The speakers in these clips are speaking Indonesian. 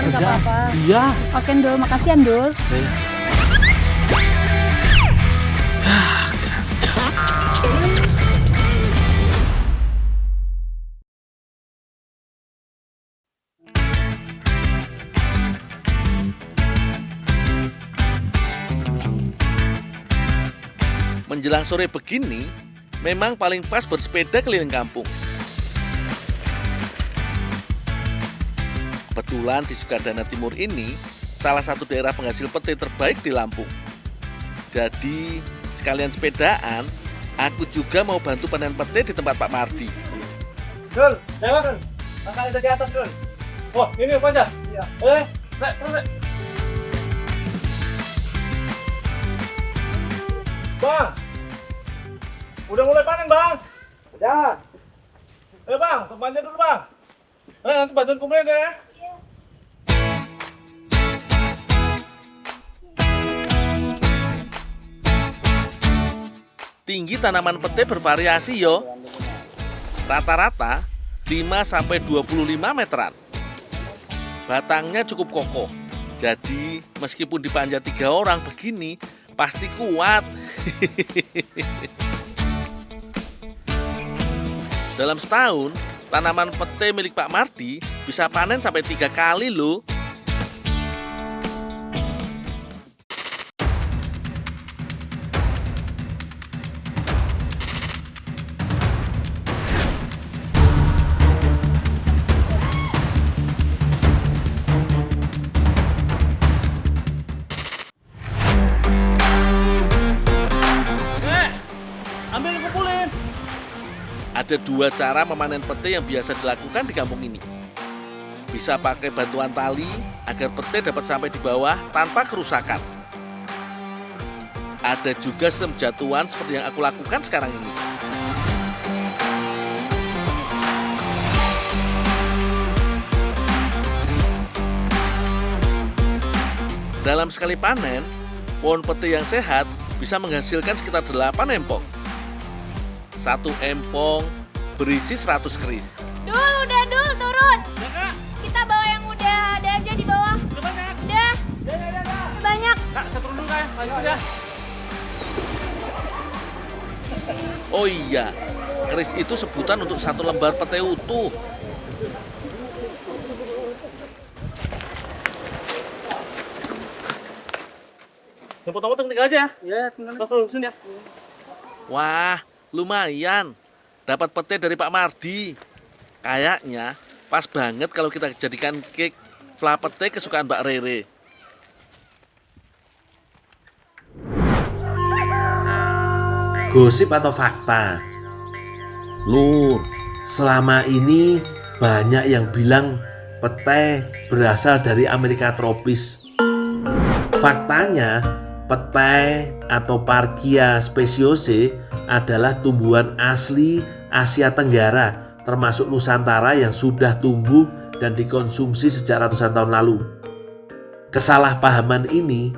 nggak apa-apa. Iya. Oke, Ndul. Makasih ya, Ndul. Menjelang sore begini, memang paling pas bersepeda keliling kampung. Kebetulan di Sukadana Timur ini salah satu daerah penghasil pete terbaik di Lampung. Jadi sekalian sepedaan, aku juga mau bantu panen pete di tempat Pak Mardi. Dul, lewat Dul. Angkat itu di atas Dul. Wah, ini apa aja? Iya. Terus. Bang, udah mulai panen bang? Udah. Bang, bantuin dulu bang. Nanti bantuin kemudian deh. Tinggi tanaman pete bervariasi yo. Rata-rata 5-25 meteran. Batangnya cukup kokoh. Jadi meskipun dipanjat 3 orang begini, pasti kuat. Dalam setahun, tanaman pete milik Pak Mardi bisa panen sampai 3 kali loh. Ambil kumpulin. Ada 2 cara memanen pete yang biasa dilakukan di kampung ini. Bisa pakai bantuan tali agar pete dapat sampai di bawah tanpa kerusakan. Ada juga sistem jatuhan seperti yang aku lakukan sekarang ini. Dalam sekali panen, pohon pete yang sehat bisa menghasilkan sekitar 8 empong. 1 empong berisi 100 keris. Dul, udah Dul, turun. Ya kak. Kita bawa yang udah ada aja di bawah. Udah banyak. Udah, Ya. banyak. Kak, saya turun dulu kak. Lanjut ya. Oh iya, keris itu sebutan untuk 1 lembar pete utuh. Yang potong-potong tinggal aja ya. Ya, tinggal. Langsung sini ya. Wah, lumayan. Dapat pete dari Pak Mardi. Kayaknya pas banget kalau kita jadikan cake fla pete kesukaan Mbak Rere. Gosip atau fakta? Lur, selama ini banyak yang bilang pete berasal dari Amerika tropis. Faktanya, pete atau Parkia speciose adalah tumbuhan asli Asia Tenggara, termasuk Nusantara yang sudah tumbuh dan dikonsumsi sejak ratusan tahun lalu. Kesalahpahaman ini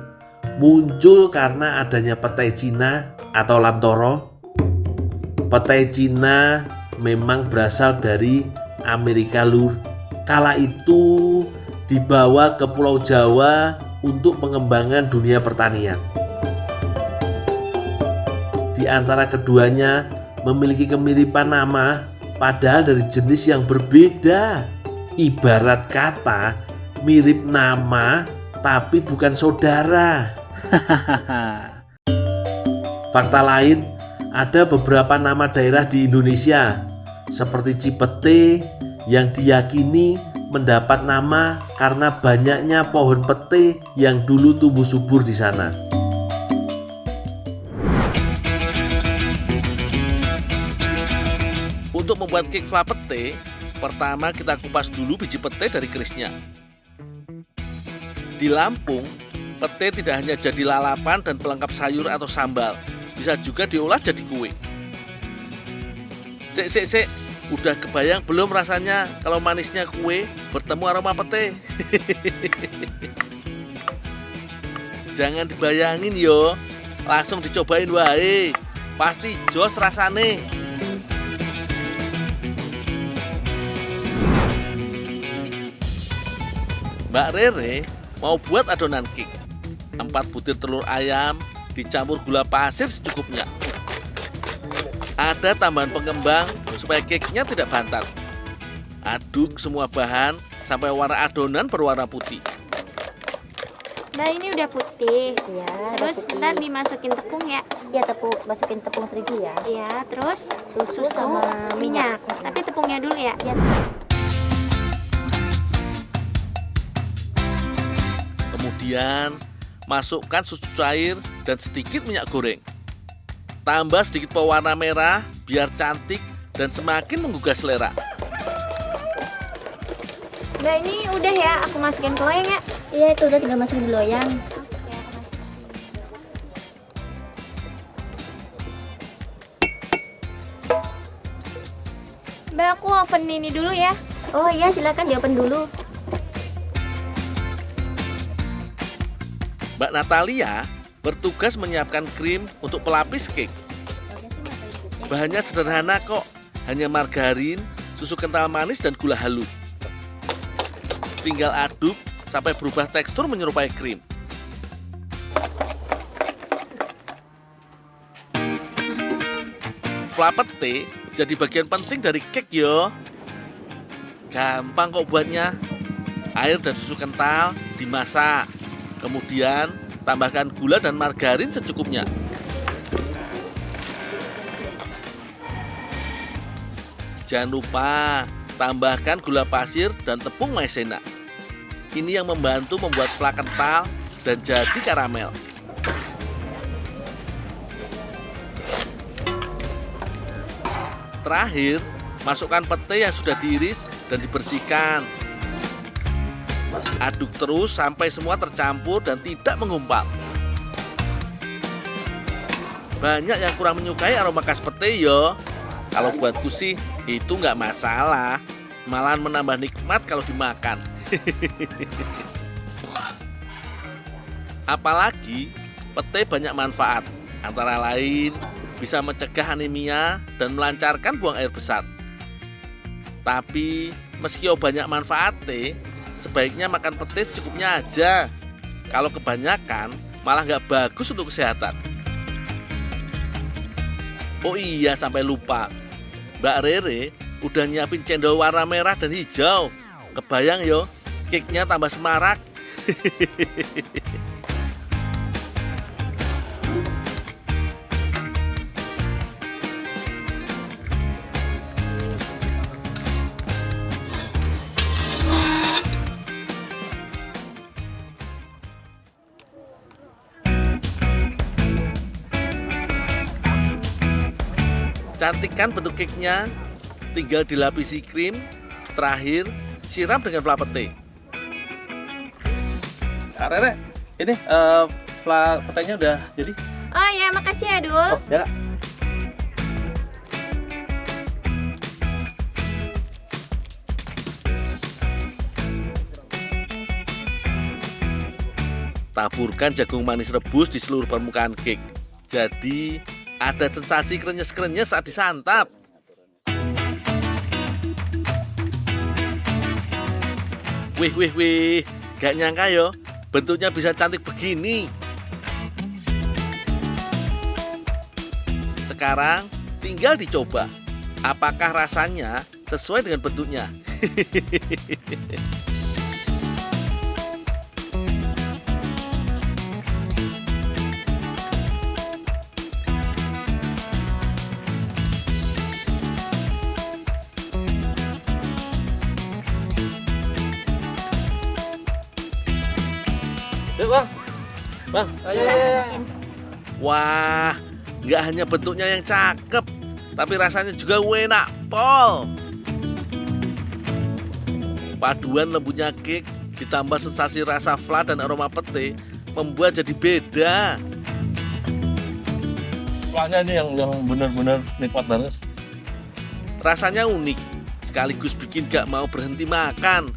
muncul karena adanya pete Cina atau lamtoro. Pete Cina memang berasal dari Amerika Lur. Kala itu dibawa ke Pulau Jawa untuk pengembangan dunia pertanian. Di antara keduanya memiliki kemiripan nama, padahal dari jenis yang berbeda. Ibarat kata mirip nama tapi bukan saudara. Fakta lain, ada beberapa nama daerah di Indonesia seperti Cipete yang diyakini mendapat nama karena banyaknya pohon pete yang dulu tumbuh subur di sana. Untuk membuat cake fla pete, pertama kita kupas dulu biji pete dari kerisnya. Di Lampung, pete tidak hanya jadi lalapan dan pelengkap sayur atau sambal, bisa juga diolah jadi kue. Sik, udah kebayang belum rasanya kalau manisnya kue bertemu aroma pete? Jangan dibayangin yo, langsung dicobain wae, pasti jos rasane. Mbak Rere mau buat adonan cake. 4 butir telur ayam dicampur gula pasir secukupnya. Ada tambahan pengembang supaya cake-nya tidak bantat. Aduk semua bahan sampai warna adonan berwarna putih. Nah ini udah putih. Ya, Terus ntar dimasukin tepung ya. ya masukin tepung terigu ya. Iya, terus Susu susu, sama minyak. minyak. Tapi tepungnya dulu ya. Kemudian masukkan susu cair dan sedikit minyak goreng. Tambah sedikit pewarna merah biar cantik dan semakin menggugah selera. Nah ini udah ya, aku masukin ke loyang ya. Iya, itu udah tinggal masukin di loyang. Oke, aku masukin. Mbak, aku oven ini dulu ya. Oh iya, silakan di open dulu. Mbak Natalia bertugas menyiapkan krim untuk pelapis cake. Bahannya sederhana kok, hanya margarin, susu kental manis, dan gula halus. Tinggal aduk sampai berubah tekstur menyerupai krim. Fla pete jadi bagian penting dari cake yo. Gampang kok buatnya. Air dan susu kental dimasak. Kemudian tambahkan gula dan margarin secukupnya. Jangan lupa tambahkan gula pasir dan tepung maizena. Ini yang membantu membuat fla kental dan jadi karamel. Terakhir, masukkan pete yang sudah diiris dan dibersihkan. Aduk terus sampai semua tercampur dan tidak menggumpal. Banyak yang kurang menyukai aroma khas pete yo. Kalau buatku sih itu nggak masalah, malahan menambah nikmat kalau dimakan. Apalagi pete banyak manfaat, antara lain bisa mencegah anemia dan melancarkan buang air besar. Tapi meski banyak manfaatnya, sebaiknya makan pete secukupnya aja. Kalau kebanyakan malah nggak bagus untuk kesehatan. Oh iya, sampai lupa, Mbak Rere udah nyiapin cendol warna merah dan hijau. Kebayang yo, cake-nya tambah semarak. Cantikkan bentuk cake-nya, tinggal dilapisi krim. Terakhir, siram dengan fla pete. Kak Rere, ini fla petenya udah jadi. Oh ya, makasih ya Dul. Ya. Taburkan jagung manis rebus di seluruh permukaan cake. Jadi ada sensasi krenyes-krenyes saat disantap. Wih, gak nyangka yo, bentuknya bisa cantik begini. Sekarang tinggal dicoba. Apakah rasanya sesuai dengan bentuknya? Yuk bang, ayo. Wah, nggak hanya bentuknya yang cakep, tapi rasanya juga enak pol. Paduan lembutnya cake ditambah sensasi rasa fla dan aroma pete membuat jadi beda. Flanya ini yang benar-benar nikmat banget. Rasanya unik, sekaligus bikin gak mau berhenti makan.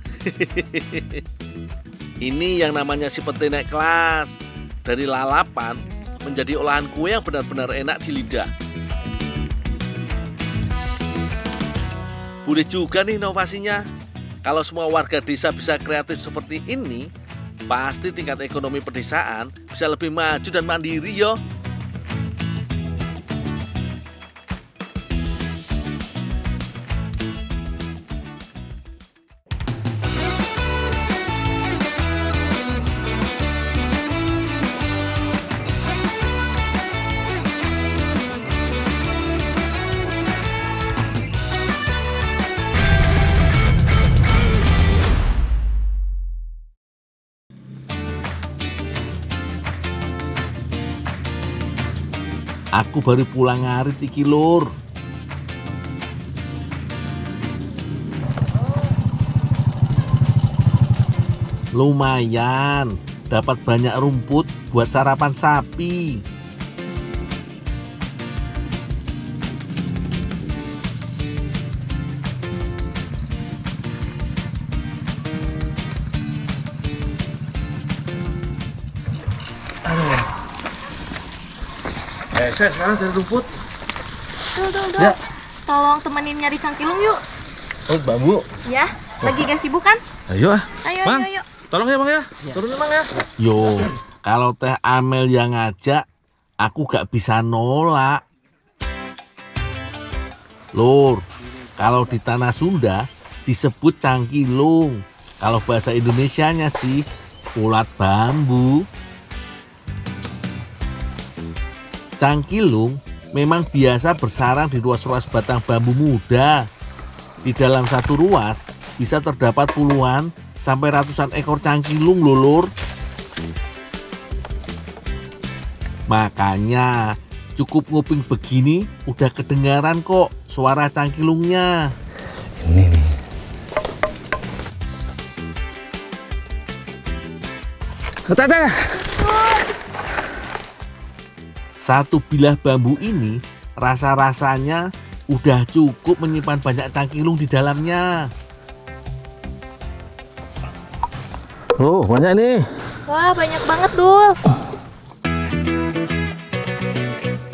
Ini yang namanya si pete naik kelas. Dari lalapan menjadi olahan kue yang benar-benar enak di lidah. Boleh juga nih inovasinya. Kalau semua warga desa bisa kreatif seperti ini, pasti tingkat ekonomi pedesaan bisa lebih maju dan mandiri yo. Aku baru pulang ngarit iki lur. Lumayan, dapat banyak rumput buat sarapan sapi. Saya sekarang cari rumput. Dul. Ya. Tolong temenin nyari cangkilung yuk. Oh, bambu. Ya, lagi gak sibuk kan? Ayo ah. Ayo, Bang. ayo. Tolong ya, Bang ya. Turunin, Bang ya. Yo, kalau Teh Amel yang ngajak, aku gak bisa nolak. Lur, kalau di tanah Sunda disebut cangkilung. Kalau bahasa Indonesianya sih ulat bambu. Cangkilung memang biasa bersarang di ruas-ruas batang bambu muda. Di dalam satu ruas bisa terdapat puluhan sampai ratusan ekor cangkilung lho, Lur. Makanya cukup nguping begini udah kedengaran kok suara cangkilungnya. Ini nih. Teteh. Satu bilah bambu ini rasa-rasanya udah cukup menyimpan banyak cangkilung di dalamnya. Oh, banyak nih. Wah, banyak banget, Dul.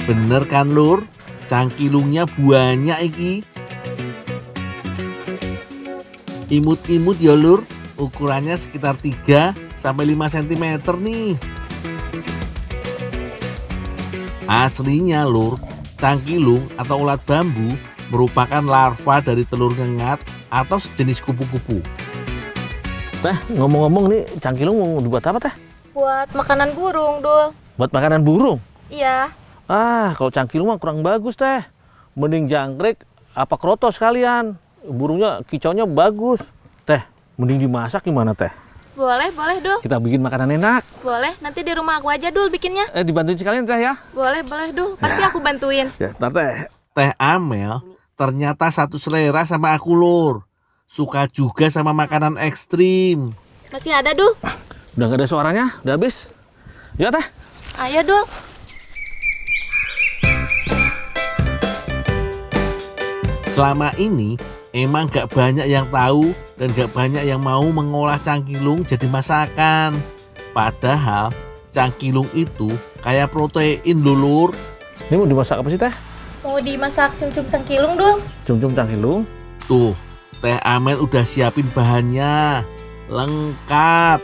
Bener kan Lur? Cangkilungnya banyak iki. Imut-imut ya Lur, ukurannya sekitar 3 sampai 5 cm nih. Aslinya Lur, cangkilung atau ulat bambu merupakan larva dari telur ngengat atau sejenis kupu-kupu. Teh, ngomong-ngomong nih, cangkilung mau dibuat apa, Teh? Buat makanan burung, Dul. Buat makanan burung. Iya. Ah, kalau cangkilung mah kurang bagus, Teh. Mending jangkrik apa kroto sekalian. Burungnya kicaunya bagus. Teh, mending dimasak gimana, Teh? Boleh, Dul. Kita bikin makanan enak. Boleh, nanti di rumah aku aja, Dul, bikinnya. Dibantuin sekalian, Teh ya. Boleh, Dul. Pasti aku bantuin. Ya, ntar, Teh. Teh Amel ternyata satu selera sama aku Lur. Suka juga sama makanan ekstrim. Masih ada, Dul? Udah gak ada suaranya? Udah habis? Ya, Teh. Ayo, Dul. Selama ini emang gak banyak yang tahu dan gak banyak yang mau mengolah cangkilung jadi masakan. Padahal cangkilung itu kayak protein lho Lur. Ini mau dimasak apa sih, Teh? Mau dimasak cum-cum cangkilung, Dul? Cum-cum cangkilung. Tuh, Teh Amel udah siapin bahannya. Lengkap.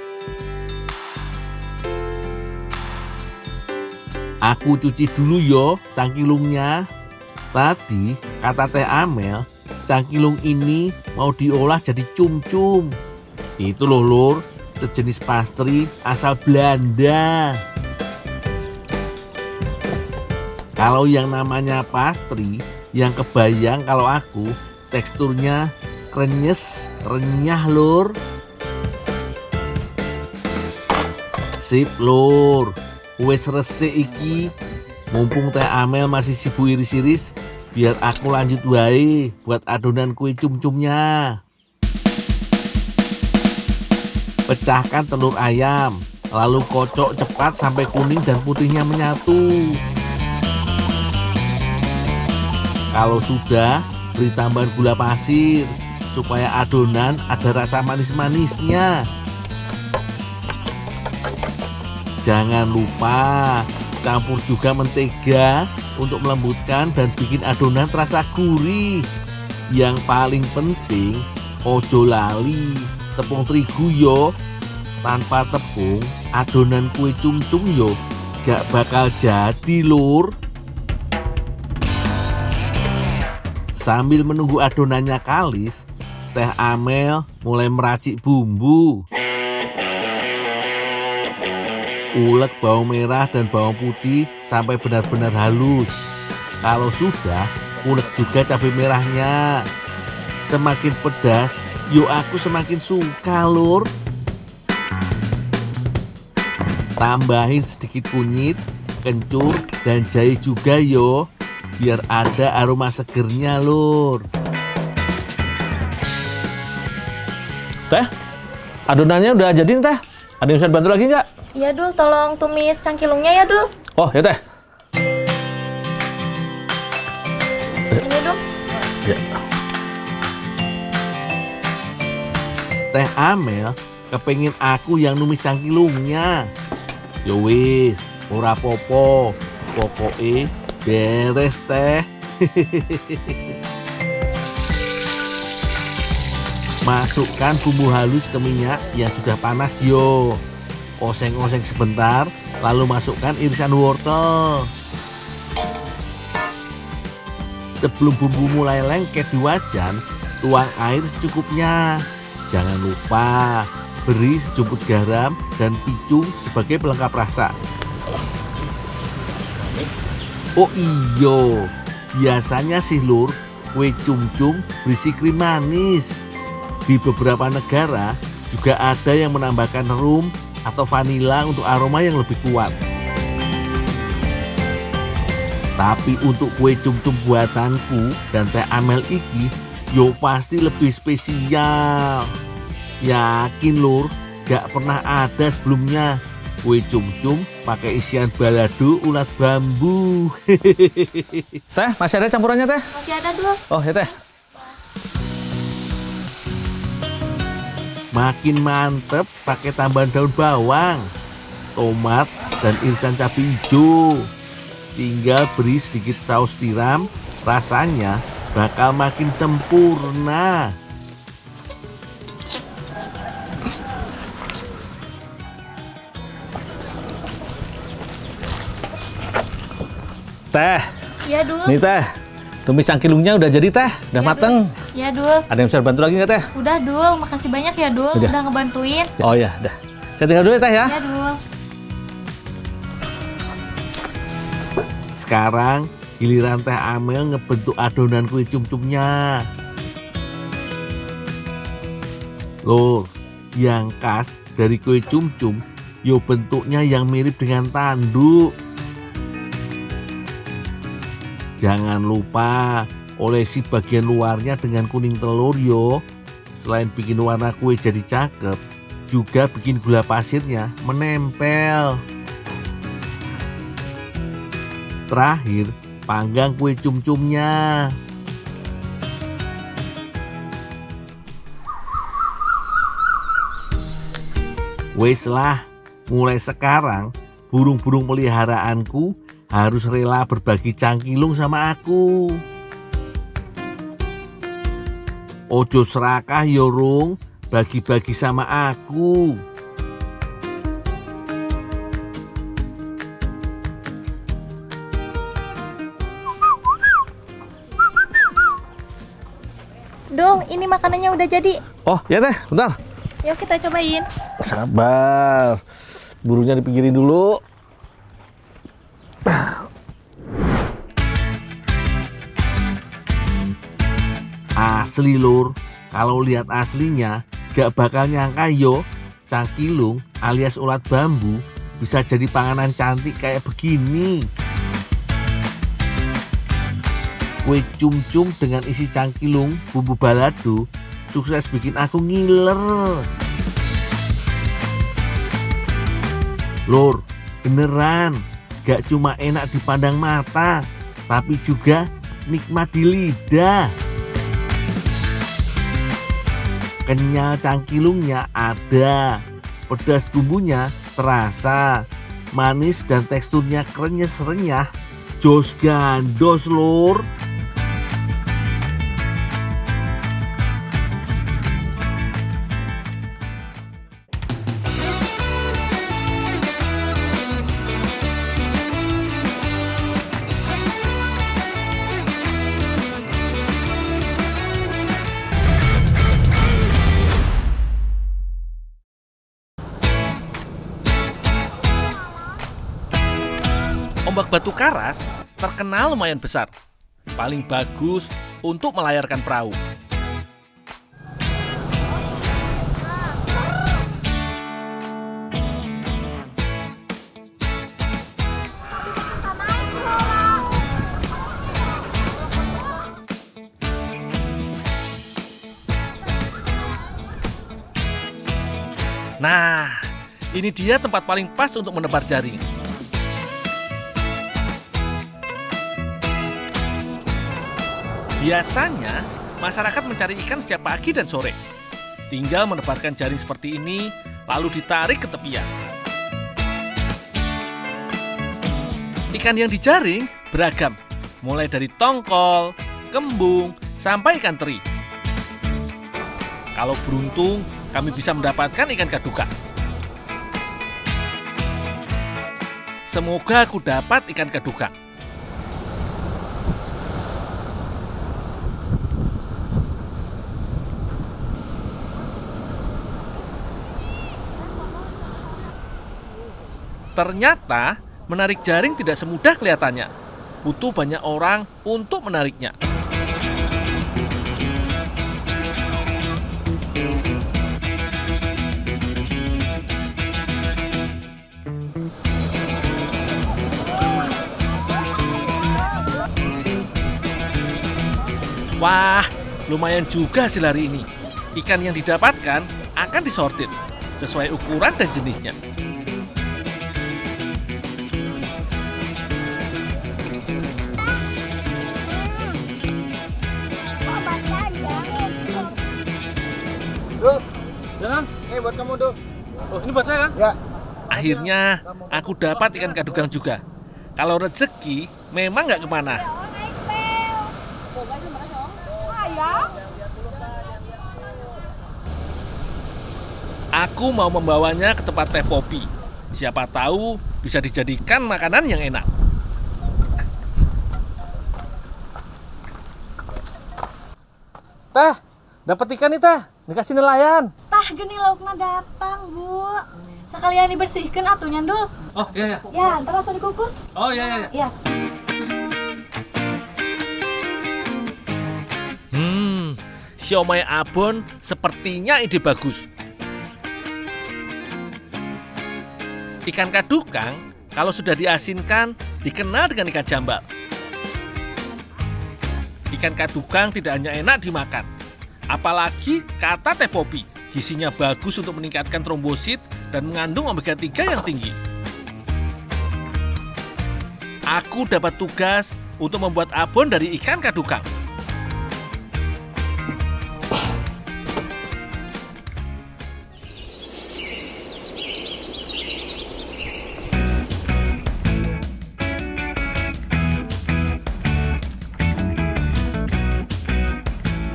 Aku cuci dulu yo cangkilungnya. Tadi kata Teh Amel, cangkilung ini mau diolah jadi cum-cum. Itu loh Lur, sejenis pastry asal Belanda. Kalau yang namanya pastry, yang kebayang kalau aku teksturnya krenyes, renyah Lur. Sip Lur, wes resik iki. Mumpung Teh Amel masih sibuk iris-iris, biar aku lanjut wae buat adonan kue cum-cumnya. Pecahkan telur ayam, lalu kocok cepat sampai kuning dan putihnya menyatu. Kalau sudah, beri tambahan gula pasir supaya adonan ada rasa manis-manisnya. Jangan lupa campur juga mentega untuk melembutkan dan bikin adonan terasa gurih. Yang paling penting, Ojo lali tepung terigu yo. Tanpa tepung, adonan kue cum-cum yo gak bakal jadi, Lur. Sambil menunggu adonannya kalis, Teh Amel mulai meracik bumbu. Ulek bawang merah dan bawang putih sampai benar-benar halus. Kalau sudah, ulek juga cabai merahnya. Semakin pedas, yo aku semakin suka, Lur. Tambahin sedikit kunyit, kencur, dan jahe juga yo, biar ada aroma segernya, Lur. Teh, adonannya udah jadi nih, Teh. Ada yang bisa bantu lagi nggak? Iya Dul, tolong tumis cangkilungnya ya Dul. Oh ya, Teh. Ini Dul. Ya. Teh Amel kepengin aku yang numis cangkilungnya. Yo wis, ora popo, pokoke beres, Teh. Masukkan bumbu halus ke minyak yang sudah panas yo. Oseng-oseng sebentar, lalu masukkan irisan wortel. Sebelum bumbu mulai lengket di wajan, tuang air secukupnya. Jangan lupa beri sejumput garam dan picung sebagai pelengkap rasa. Oh iyo, biasanya sih Lur, kue cum-cum berisi krim manis. Di beberapa negara juga ada yang menambahkan rum atau vanila untuk aroma yang lebih kuat. Tapi untuk kue cum-cum buatanku dan Teh Amel iki, yo pasti lebih spesial. Yakin Lur, gak pernah ada sebelumnya kue cum-cum pakai isian balado ulat bambu. Teh, masih ada campurannya, Teh? Masih ada Dul. Oh ya, Teh. Makin mantep pakai tambahan daun bawang, tomat, dan irisan cabai hijau. Tinggal beri sedikit saus tiram, rasanya bakal makin sempurna. Teh, Iya Dul. nih Teh. Tumis cangkilungnya udah jadi, Teh. Udah Iya, mateng. Iya Dul. Ada yang bisa bantu lagi nggak, Teh? Udah Dul, makasih banyak ya Dul. Udah. Udah ngebantuin. Oh ya, udah. Saya tinggal dulu ya, Teh ya. Iya Dul. Sekarang giliran Teh Amel ngebentuk adonan kue cum-cumnya. Lur, yang khas dari kue cum-cum, yo bentuknya yang mirip dengan tanduk. Jangan lupa olesi bagian luarnya dengan kuning telur yo. Selain bikin warna kue jadi cakep, juga bikin gula pasirnya menempel. Terakhir, panggang kue cum-cumnya. Wes lah, mulai sekarang burung-burung peliharaanku harus rela berbagi cangkilung sama aku. Ojo serakah yorung, bagi-bagi sama aku. Dul, ini makanannya udah jadi. Oh ya, Teh. Bentar. Yuk kita cobain. Sabar. Burunya dipinggirin dulu. Asli Lur, kalau lihat aslinya gak bakal nyangka yo cangkilung alias ulat bambu bisa jadi panganan cantik kayak begini. Kue cum-cum dengan isi cangkilung bumbu balado sukses bikin aku ngiler. Lur, beneran gak cuma enak dipandang mata, tapi juga nikmat di lidah. Kenyal cangkilungnya ada, pedas bumbunya terasa, manis dan teksturnya krenyes-renyah, jos gandos Lur. Tombak batu karas terkenal lumayan besar. Paling bagus untuk melayarkan perahu. Nah, ini dia tempat paling pas untuk menebar jaring. Biasanya, masyarakat mencari ikan setiap pagi dan sore. Tinggal menebarkan jaring seperti ini, lalu ditarik ke tepian. Ikan yang dijaring beragam, mulai dari tongkol, kembung, sampai ikan teri. Kalau beruntung, kami bisa mendapatkan ikan kaduka. Semoga aku dapat ikan kaduka. Ternyata, menarik jaring tidak semudah kelihatannya. Butuh banyak orang untuk menariknya. Wah, lumayan juga hasil hari ini. Ikan yang didapatkan akan disortir sesuai ukuran dan jenisnya. Ya, ini buat kamu tuh. Oh, ini buat saya, Kang? Ya. Akhirnya, aku dapat ikan kadugang juga. Kalau rezeki, memang nggak kemana. Aku mau membawanya ke tempat teh Popi. Siapa tahu bisa dijadikan makanan yang enak. Teh, dapat ikan nih, Teh. Dikasih nelayan. Tah geni laukna datang, Bu. Sekalian dibersihkan atunya, Ndul. Oh, iya, iya. Ya, ntar langsung dikukus. Oh, iya, iya. Ya. Siomay abon sepertinya ide bagus. Ikan kadukang kalau sudah diasinkan dikenal dengan ikan jambal. Ikan kadukang tidak hanya enak dimakan, apalagi kata teh Popi, gizinya bagus untuk meningkatkan trombosit dan mengandung omega 3 yang tinggi. Aku dapat tugas untuk membuat abon dari ikan kadukang.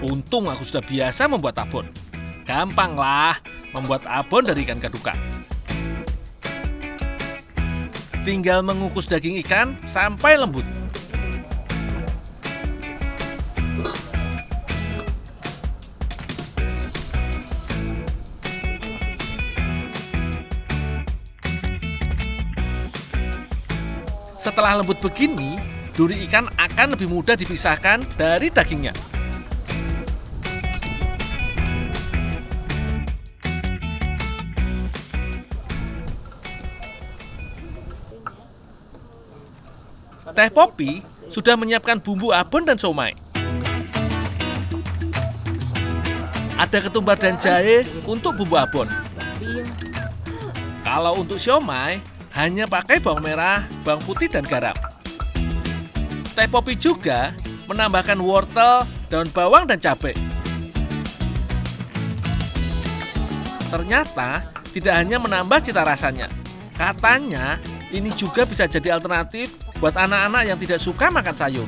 Untung aku sudah biasa membuat abon. Gampang lah membuat abon dari ikan kadukang. Tinggal mengukus daging ikan sampai lembut. Setelah lembut begini, duri ikan akan lebih mudah dipisahkan dari dagingnya. Teh Popi sudah menyiapkan bumbu abon dan somai. Ada ketumbar dan jahe untuk bumbu abon. Kalau untuk siomay, hanya pakai bawang merah, bawang putih, dan garam. Teh Popi juga menambahkan wortel, daun bawang, dan cabai. Ternyata tidak hanya menambah cita rasanya. Katanya ini juga bisa jadi alternatif buat anak-anak yang tidak suka makan sayur.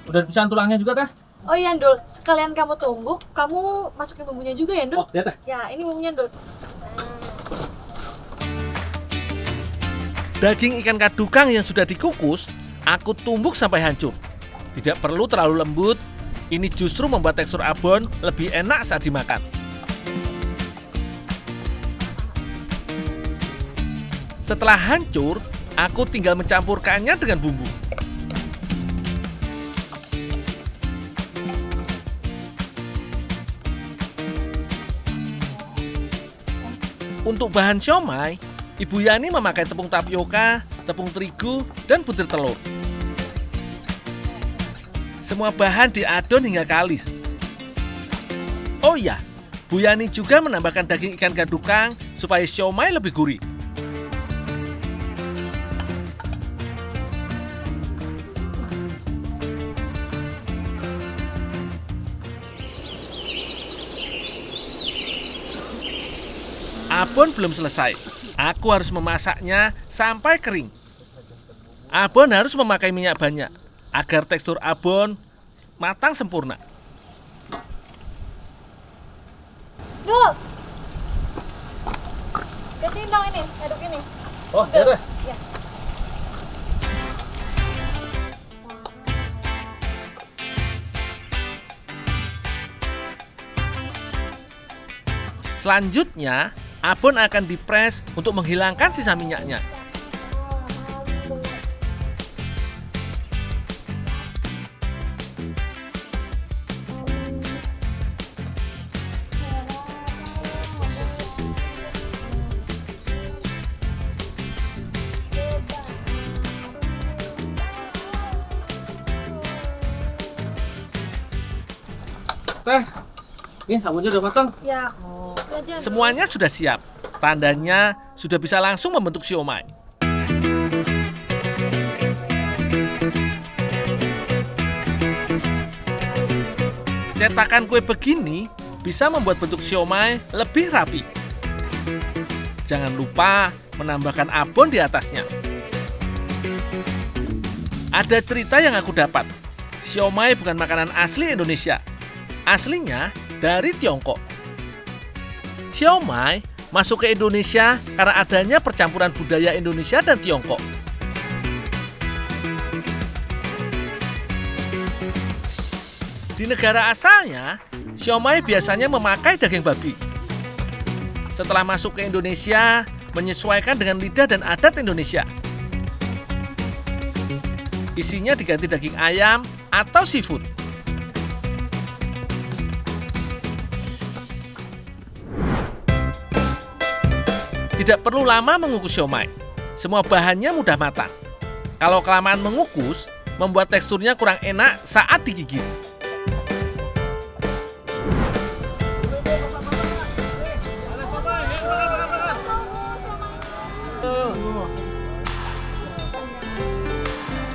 Udah pisahan tulangnya juga, Teh? Oh iya, Ndul. Sekalian kamu tumbuk, kamu masukin bumbunya juga ya, Ndul? Oh, lihat, Teh. Ya, ini bumbunya, Ndul. Daging ikan kadukang yang sudah dikukus, aku tumbuk sampai hancur. Tidak perlu terlalu lembut, ini justru membuat tekstur abon lebih enak saat dimakan. Setelah hancur, aku tinggal mencampurkannya dengan bumbu. Untuk bahan siomay, Ibu Yani memakai tepung tapioka, tepung terigu, dan butir telur. Semua bahan diadon hingga kalis. Oh iya, Bu Yani juga menambahkan daging ikan gadukang supaya siomay lebih gurih. Abon belum selesai. Aku harus memasaknya sampai kering. Abon harus memakai minyak banyak agar tekstur abon matang sempurna. Dul. Gantiin dong ini, aduk ini. Oh, ya deh. Selanjutnya, abon akan dipres untuk menghilangkan sisa minyaknya. Teh, ini sabunnya udah matang. Ya. Aja. Semuanya sudah siap. Tandanya sudah bisa langsung membentuk siomay. Cetakan kue begini bisa membuat bentuk siomay lebih rapi. Jangan lupa menambahkan abon di atasnya. Ada cerita yang aku dapat. Siomay bukan makanan asli Indonesia. Aslinya dari Tiongkok. Siomay masuk ke Indonesia karena adanya percampuran budaya Indonesia dan Tiongkok. Di negara asalnya, siomay biasanya memakai daging babi. Setelah masuk ke Indonesia, menyesuaikan dengan lidah dan adat Indonesia. Isinya diganti daging ayam atau seafood. Tidak perlu lama mengukus siomay. Semua bahannya mudah matang. Kalau kelamaan mengukus, membuat teksturnya kurang enak saat digigit.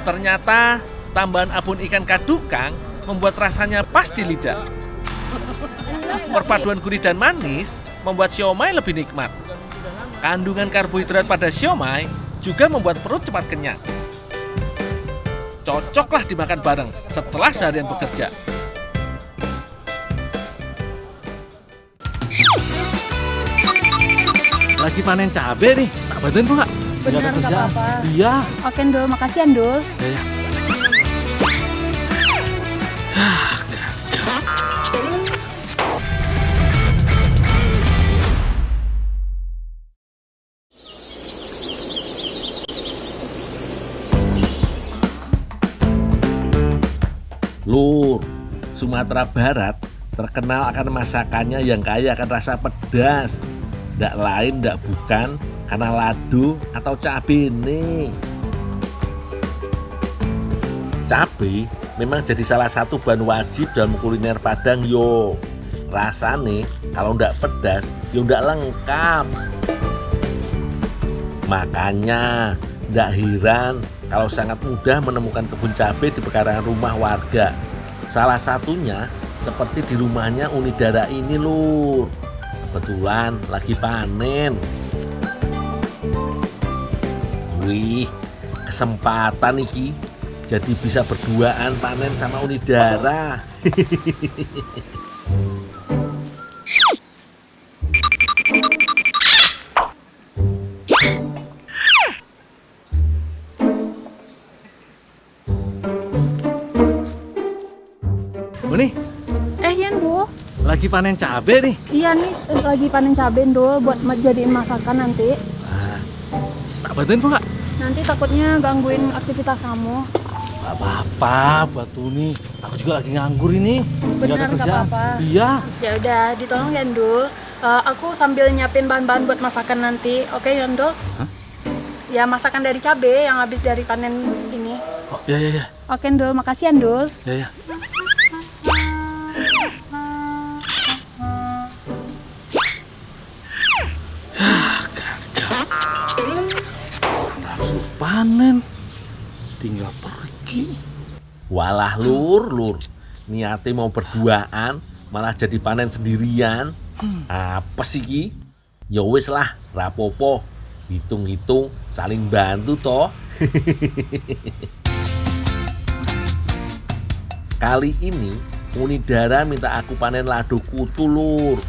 Ternyata tambahan abon ikan kadukang membuat rasanya pas di lidah. Perpaduan gurih dan manis membuat siomay lebih nikmat. Kandungan karbohidrat pada siomay juga membuat perut cepat kenyang. Cocoklah dimakan bareng setelah seharian bekerja. Lagi panen cabe nih, tak bantuin kok nggak? Bener, nggak apa-apa. Iya. Oke, Ndul. Makasih, Ndul. Ya. Lur, Sumatera Barat terkenal akan masakannya yang kaya akan rasa pedas. Ndak lain ndak bukan karena lado atau cabai ini. Cabai memang jadi salah satu bahan wajib dalam kuliner Padang yo. Rasane kalau ndak pedas yo ndak lengkap. Makanya ndak heran kalau sangat mudah menemukan kebun cabai di pekarangan rumah warga. Salah satunya seperti di rumahnya Unidara ini, Lur. Kebetulan lagi panen. Wih, kesempatan nih. Jadi bisa berduaan panen sama Unidara. Nih, Yan, Ndul. lagi panen cabe nih. Iya nih, lagi panen cabai, Ndul, buat jadiin masakan nanti. Tak bantuin kok nggak? Nanti takutnya gangguin aktivitas kamu. Gak apa-apa, bantu nih. Aku juga lagi nganggur ini. Nggak ada Bener, nggak kerjaan. apa-apa. Iya. Ya udah, ditolong ya, Ndul. Aku sambil nyiapin bahan-bahan buat masakan nanti. Oke, ya, Ndul? Hah? Ya, masakan dari cabe yang habis dari panen ini. Oh, ya. Oke, Ndul. Makasih ya, Ndul. Ya. Langsung panen. Tinggal pergi. Walah lur, niate mau berduaan malah jadi panen sendirian. Apa sih ki? Ya wis lah, rapopo. Hitung-hitung saling bantu toh. Kali ini Unidara minta aku panen lado kutu lur.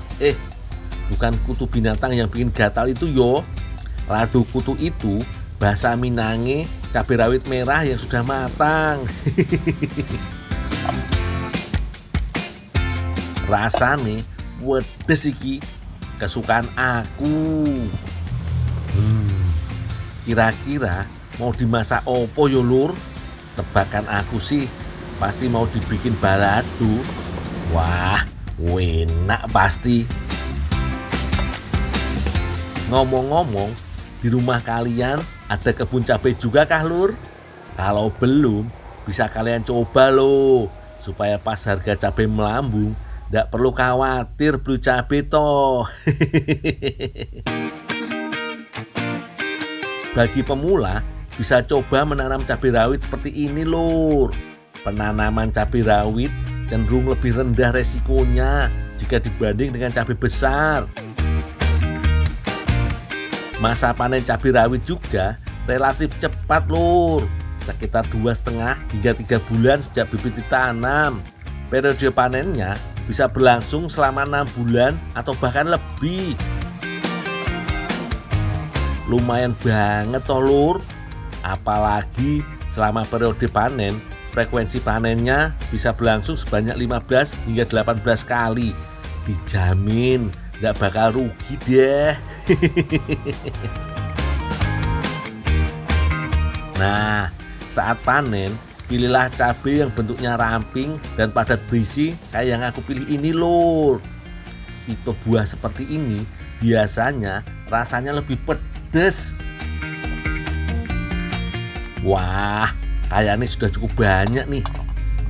Bukan kutu binatang yang bikin gatal itu yo. Lado kutu itu bahasa Minange cabai rawit merah yang sudah matang. Rasane wedes iki, kesukaan aku. Kira-kira mau dimasak opo yo lur? Tebakan aku sih pasti mau dibikin balado. Wah, enak pasti. Ngomong-ngomong, di rumah kalian ada kebun cabai juga kah lur? Kalau belum, bisa kalian coba loh. Supaya pas harga cabai melambung, nggak perlu khawatir beli cabai toh. Bagi pemula, bisa coba menanam cabai rawit seperti ini lur. Penanaman cabai rawit cenderung lebih rendah resikonya jika dibanding dengan cabai besar. Masa panen cabai rawit juga relatif cepat lur, sekitar 2,5 hingga 3 bulan sejak bibit ditanam. Periode panennya bisa berlangsung selama 6 bulan atau bahkan lebih. Lumayan banget toh lur, apalagi selama periode panen, frekuensi panennya bisa berlangsung sebanyak 15 hingga 18 kali. Dijamin nggak bakal rugi deh. Nah, saat panen, pilihlah cabai yang bentuknya ramping dan padat berisi kayak yang aku pilih ini lur. Tipe buah seperti ini biasanya rasanya lebih pedes. Wah, kayaknya sudah cukup banyak nih.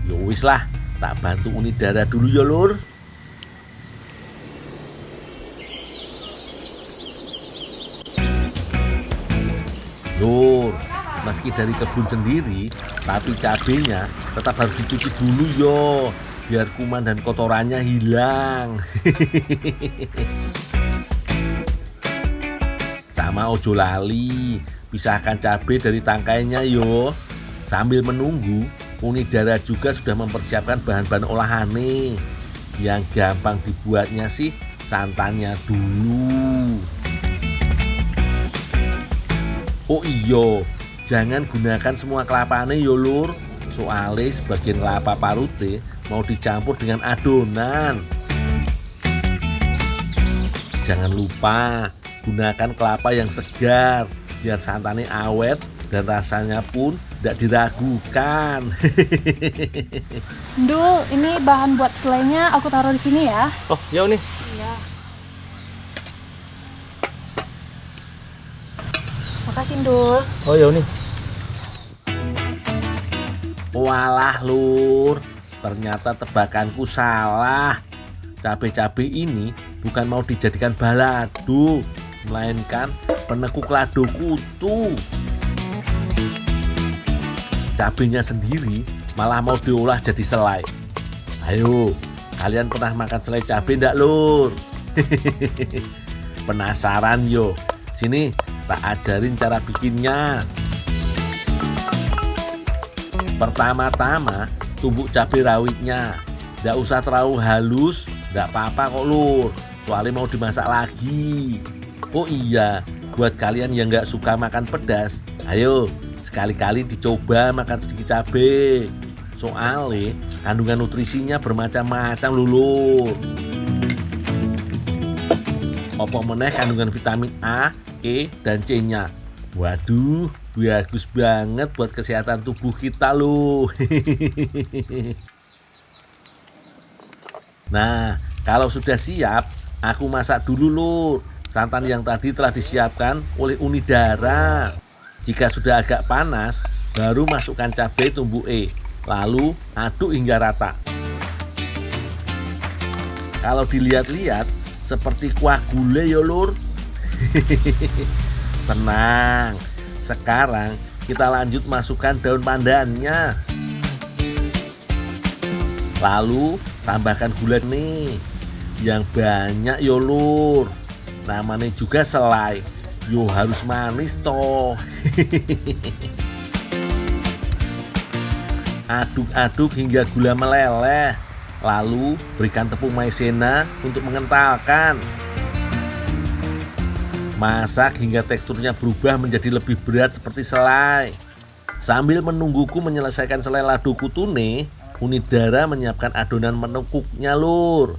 Yowis lah, tak bantu Unidara dulu ya lur. Lur, meski dari kebun sendiri, tapi cabenya tetap harus dicuci dulu yo, biar kuman dan kotorannya hilang. Sama ojo lali, pisahkan cabai dari tangkainya yo. Sambil menunggu, Unidara juga sudah mempersiapkan bahan-bahan olahannya. Yang gampang dibuatnya sih santannya dulu. Oh iyo, jangan gunakan semua kelapanya yo lur. Soalnya sebagian kelapa parute mau dicampur dengan adonan. Jangan lupa gunakan kelapa yang segar biar santannya awet dan rasanya pun tidak diragukan. Ndul, ini bahan buat selainya aku taruh di sini ya. Oh, ya nih. Iya. Makasih, Ndul. Oh, ya nih. Walah lur, ternyata tebakanku salah. Cabai-cabai ini bukan mau dijadikan balado, melainkan penekuk lado kutu. Cabainya sendiri malah mau diolah jadi selai. Ayo, kalian pernah makan selai cabai enggak lur? Penasaran yo? Sini, tak ajarin cara bikinnya. Pertama-tama, tumbuk cabai rawitnya. Nggak usah terlalu halus, nggak apa-apa kok lur. Soalnya mau dimasak lagi. Oh iya, buat kalian yang nggak suka makan pedas, ayo sekali-kali dicoba makan sedikit cabai. Soalnya kandungan nutrisinya bermacam-macam lur. Apa meneh kandungan vitamin A, E, dan C-nya. Waduh, bagus banget buat kesehatan tubuh kita loh. Nah, kalau sudah siap, aku masak dulu Lur. Santan yang tadi telah disiapkan oleh Unidara. Jika sudah agak panas, baru masukkan cabai tumbuk E. Lalu aduk hingga rata. Kalau dilihat-lihat seperti kuah gulai ya Lur. Tenang. Sekarang kita lanjut masukkan daun pandannya. Lalu tambahkan gula nih yang banyak yo Lur. Namanya juga selai. Yo harus manis toh. Aduk-aduk hingga gula meleleh. Lalu berikan tepung maizena untuk mengentalkan. Masak hingga teksturnya berubah menjadi lebih berat seperti selai. Sambil menungguku menyelesaikan selai lado kutune, Unidara menyiapkan adonan menekuknya Lur.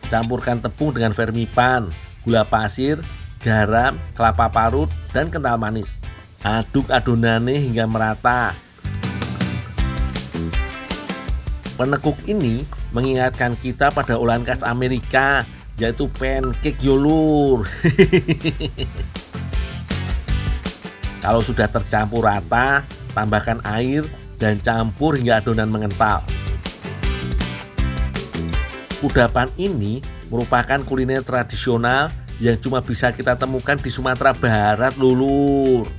Campurkan tepung dengan vermipan, gula pasir, garam, kelapa parut, dan kental manis. Aduk adonannya hingga merata. Penekuk ini mengingatkan kita pada olahan khas Amerika, yaitu pancake yo Lur. Kalau sudah tercampur rata, tambahkan air dan campur hingga adonan mengental. Kudapan ini merupakan kuliner tradisional yang cuma bisa kita temukan di Sumatera Barat Lur.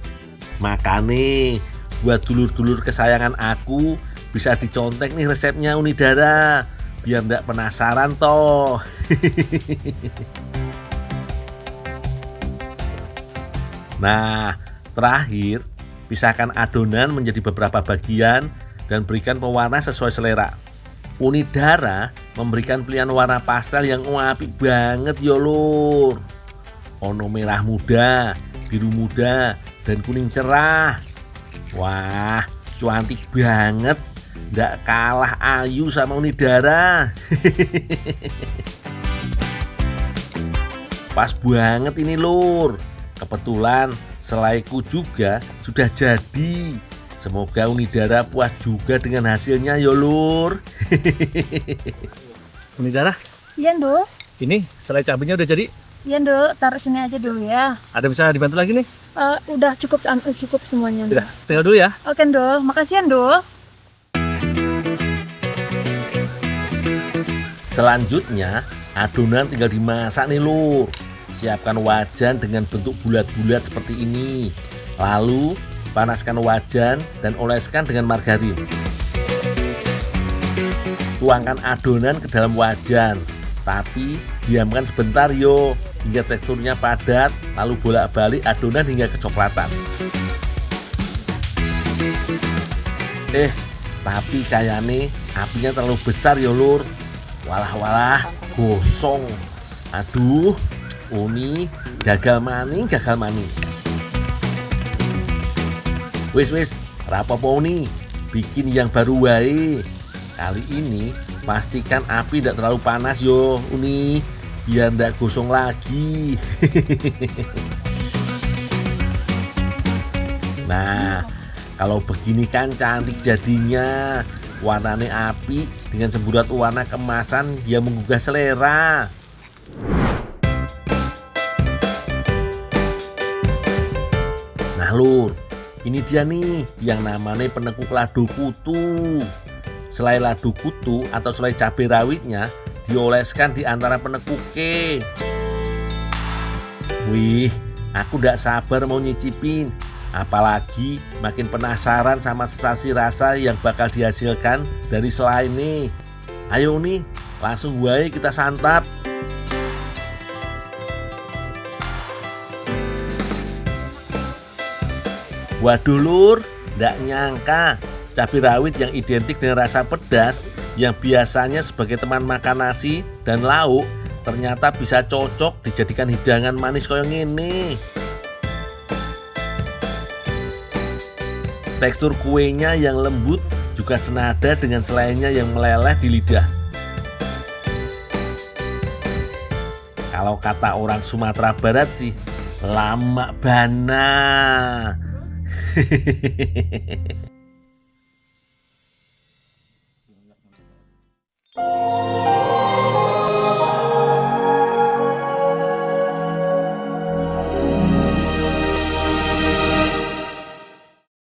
Makanya buat dulur-dulur kesayangan aku bisa dicontek nih resepnya Unidara biar nggak penasaran toh. Nah, terakhir pisahkan adonan menjadi beberapa bagian dan berikan pewarna sesuai selera. Unidara memberikan pilihan warna pastel yang apik banget yo Lur. Ono merah muda, biru muda, dan kuning cerah. Wah, cantik banget. Nggak kalah ayu sama Unidara. Pas banget ini Lur. Kebetulan selaiku juga sudah jadi. Semoga Unidara puas juga dengan hasilnya ya Lur. Unidara, Iya, Ndul. ini selai cabenya udah jadi. Iya, Ndul. Taruh sini aja dulu ya. Ada bisa dibantu lagi nih? Udah cukup semuanya, Ndul. Udah, tinggal dulu ya. Oke, Ndul. Makasih ya, Ndul. Selanjutnya, adonan tinggal dimasak nih Lur. Siapkan wajan dengan bentuk bulat-bulat seperti ini. Lalu, panaskan wajan dan oleskan dengan margarin. Tuangkan adonan ke dalam wajan, tapi diamkan sebentar yo, hingga teksturnya padat, lalu bolak-balik adonan hingga kecoklatan. Tapi kayaknya apinya terlalu besar yo Lur. Walah, gosong. Aduh, Uni, gagal maning. Wis, rapopo Uni, bikin yang baru wae. Kali ini pastikan api tidak terlalu panas yo Uni, biar tidak gosong lagi. Nah, kalau begini kan cantik jadinya. Warnanya api dengan semburat warna kemasan yang menggugah selera. Nah Lur, ini dia nih yang namanya penekuk lado kutu. Selai lado kutu atau selai cabai rawitnya dioleskan di antara penekuknya. Wih, aku gak sabar mau nyicipin. Apalagi makin penasaran sama sensasi rasa yang bakal dihasilkan dari selai ini. Ayo nih, langsung wae kita santap. Waduh Lur, nggak nyangka cabai rawit yang identik dengan rasa pedas yang biasanya sebagai teman makan nasi dan lauk ternyata bisa cocok dijadikan hidangan manis kayak gini. Tekstur kuenya yang lembut juga senada dengan selainya yang meleleh di lidah. Kalau kata orang Sumatera Barat sih, Lama bana.